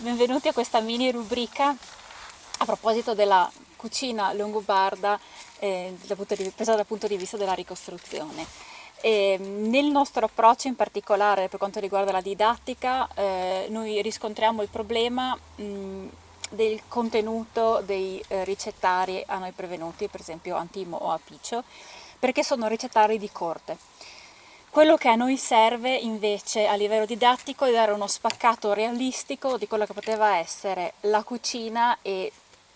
Benvenuti a questa mini rubrica a proposito della cucina longobarda presa dal punto di vista della ricostruzione. Nel nostro approccio in particolare per quanto riguarda la didattica, noi riscontriamo il problema del contenuto dei ricettari a noi prevenuti, per esempio Antimo o Apiccio, perché sono ricettari di corte. Quello che a noi serve invece a livello didattico è dare uno spaccato realistico di quello che poteva essere la cucina e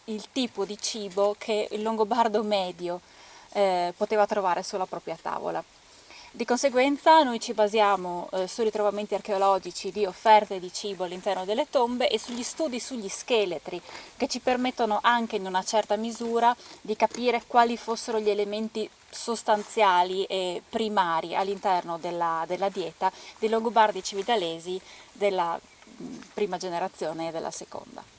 il tipo di cibo che il longobardo medio poteva trovare sulla propria tavola. Di conseguenza noi ci basiamo sui ritrovamenti archeologici di offerte di cibo all'interno delle tombe e sugli studi sugli scheletri, che ci permettono anche in una certa misura di capire quali fossero gli elementi sostanziali e primari all'interno della dieta dei longobardi cividalesi della prima generazione e della seconda.